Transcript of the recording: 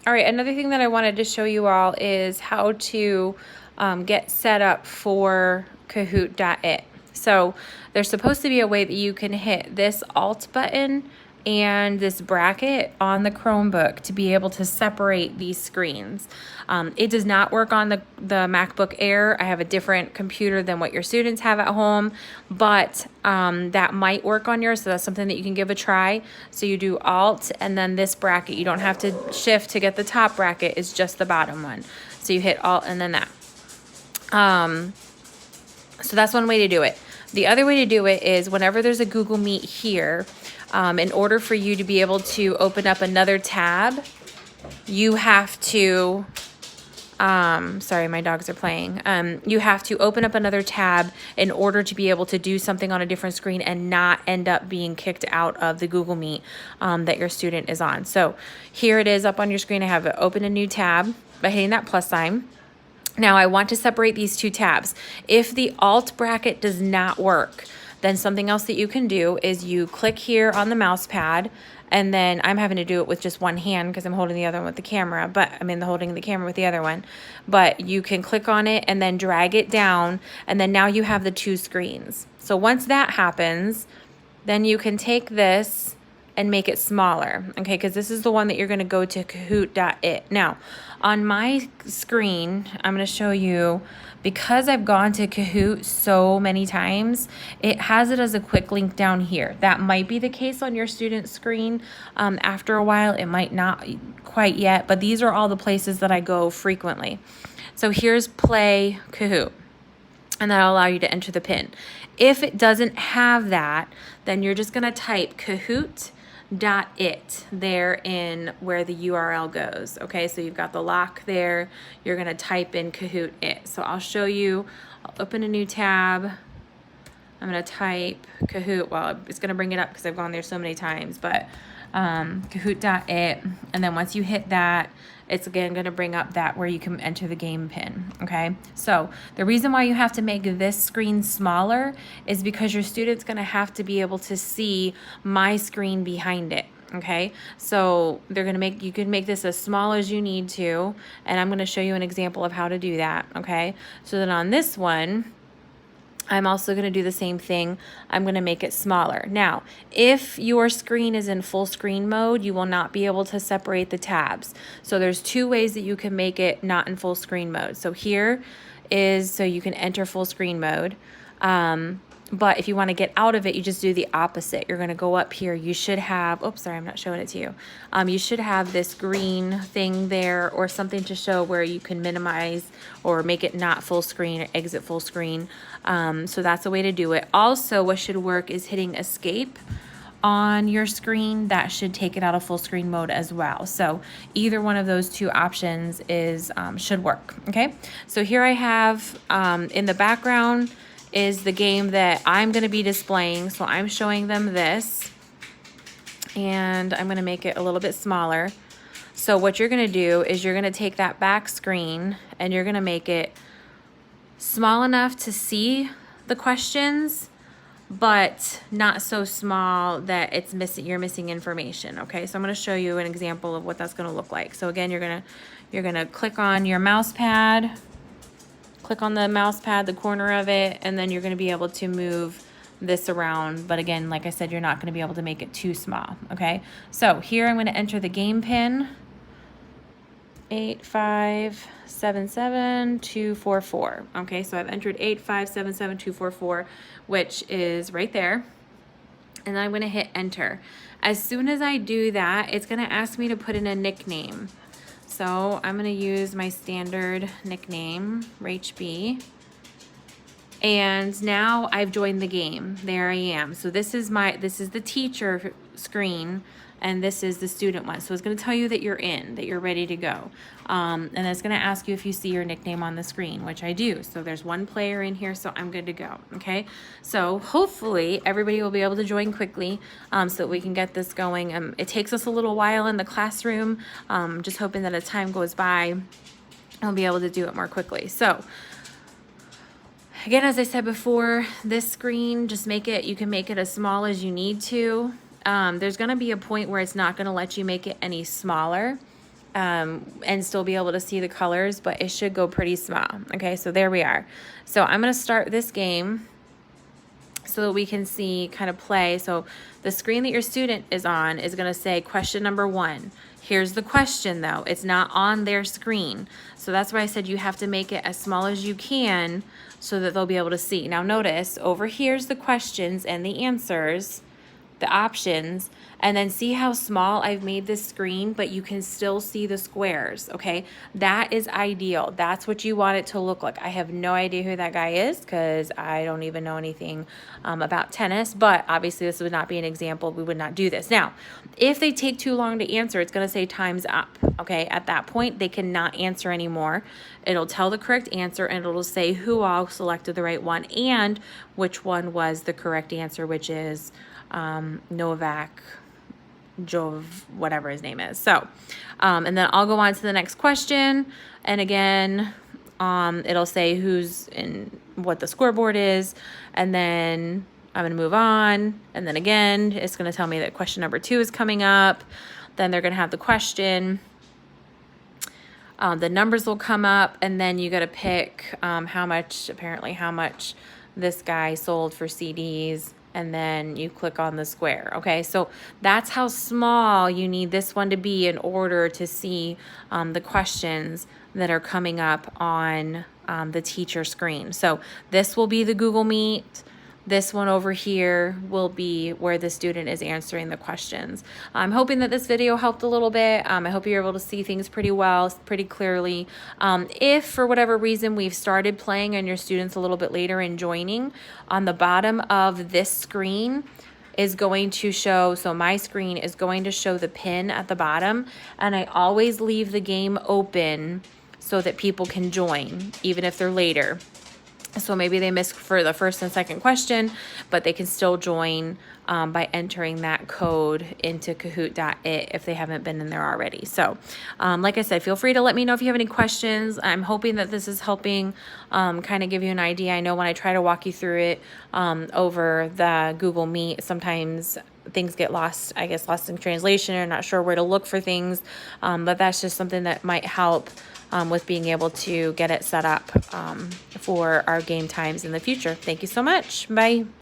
All right, another thing that I wanted to show you all is how to get set up for Kahoot.it. So there's supposed to be a way that you can hit this Alt button and this bracket on the Chromebook to be able to separate these screens. It does not work on the MacBook Air. I have a different computer than what your students have at home, but that might work on yours, so that's something that you can give a try. So you do Alt and then this bracket. You don't have to shift to get the top bracket, it's just the bottom one. So you hit Alt and then that. So that's one way to do it. The other way to do it is whenever there's a Google Meet here, in order for you to be able to open up another tab, you have to, sorry, my dogs are playing. You have to open up another tab in order to be able to do something on a different screen and not end up being kicked out of the Google Meet that your student is on. So here it is up on your screen. I have it open a new tab by hitting that plus sign. Now I want to separate these two tabs. If the Alt bracket does not work, then something else that you can do is you click here on the mouse pad, and then I'm having to do it with just one hand because I'm holding the other one with the camera, but I'm holding the camera with the other one. But you can click on it and then drag it down, and then now you have the two screens. So once that happens, then you can take this and make it smaller, okay? Because this is the one that you're gonna go to Kahoot.it. Now, on my screen, I'm gonna show you, because I've gone to Kahoot so many times, it has it as a quick link down here. That might be the case on your student's screen. After a while, it might not quite yet, but these are all the places that I go frequently. So here's Play Kahoot, and that'll allow you to enter the PIN. If it doesn't have that, then you're just gonna type Kahoot.it there in where the URL goes. Okay, so you've got the lock there. You're gonna type in Kahoot.it. So I'll show you. I'll open a new tab. I'm gonna type Kahoot. Well, it's gonna bring it up because I've gone there so many times, but Kahoot.it, and then once you hit that, it's again going to bring up that where you can enter the game pin. Okay, so the reason why you have to make this screen smaller is because your student's going to have to be able to see my screen behind it. Okay, so they're going to make, you can make this as small as you need to, and I'm going to show you an example of how to do that. Okay, so then on this one, I'm also going to do the same thing. I'm going to make it smaller. Now, if your screen is in full screen mode, you will not be able to separate the tabs. So there's two ways that you can make it not in full screen mode. So here is, so you can enter full screen mode. But if you want to get out of it, you just do the opposite. You're going to go up here. You should have, oops, sorry, I'm not showing it to you. You should have this green thing there or something to show where you can minimize or make it not full screen or exit full screen. So that's a way to do it. Also, what should work is hitting escape on your screen. That should take it out of full screen mode as well. So either one of those two options is should work. Okay, so here I have in the background is the game that I'm going to be displaying. So I'm showing them this, and I'm going to make it a little bit smaller. So what you're going to do is you're going to take that back screen and you're going to make it small enough to see the questions, but not so small that it's missing, you're missing information. Okay, so I'm going to show you an example of what that's going to look like. So again, you're going to click on your mouse pad. Click on the mouse pad, the corner of it, and then you're going to be able to move this around. But again, like I said, you're not going to be able to make it too small. Okay, so here I'm going to enter the game pin 8577244. Okay, so I've entered 8577244, which is right there, and then I'm going to hit enter. As soon as I do that, it's going to ask me to put in a nickname. So I'm going to use my standard nickname, Rach B. And now I've joined the game. There I am. So this is the teacher screen, and this is the student one. So it's going to tell you that you're in, that you're ready to go. And it's going to ask you if you see your nickname on the screen, which I do. So there's one player in here, so I'm good to go. Okay, so hopefully everybody will be able to join quickly so that we can get this going. It takes us a little while in the classroom. Just hoping that as time goes by, I'll be able to do it more quickly. So again, as I said before, this screen, just you can make it as small as you need to. There's going to be a point where it's not going to let you make it any smaller. and still be able to see the colors, but it should go pretty small. Okay, so there we are. So I'm going to start this game so that we can see kind of play. So the screen that your student is on is going to say question number 1. Here's the question though. It's not on their screen. So that's why I said you have to make it as small as you can so that they'll be able to see. Now notice over here's the questions and the answers, the options, and then see how small I've made this screen, but you can still see the squares, okay? That is ideal. That's what you want it to look like. I have no idea who that guy is because I don't even know anything about tennis, but obviously this would not be an example. We would not do this. Now, if they take too long to answer, it's gonna say time's up, okay? At that point, they cannot answer anymore. It'll tell the correct answer and it'll say who all selected the right one and which one was the correct answer, which is Novak Jov, whatever his name is. So, and then I'll go on to the next question. And again, it'll say who's in what the scoreboard is. And then I'm going to move on. And then again, it's going to tell me that question number 2 is coming up. Then they're going to have the question. The numbers will come up and then you got to pick, how much this guy sold for CDs. And then you click on the square, okay? So that's how small you need this one to be in order to see the questions that are coming up on the teacher screen. So this will be the Google Meet. This one over here will be where the student is answering the questions. I'm hoping that this video helped a little bit. I hope you're able to see things pretty well, pretty clearly. If for whatever reason we've started playing and your students a little bit later and joining, on the bottom of this screen is going to show, so my screen is going to show the pin at the bottom, and I always leave the game open so that people can join, even if they're later. So maybe they missed for the first and second question, but they can still join by entering that code into Kahoot.it if they haven't been in there already. So like I said, feel free to let me know if you have any questions. I'm hoping that this is helping kind of give you an idea. I know when I try to walk you through it over the Google Meet, sometimes things get lost, I guess, lost in translation or not sure where to look for things. But that's just something that might help with being able to get it set up for our game times in the future. Thank you so much. Bye.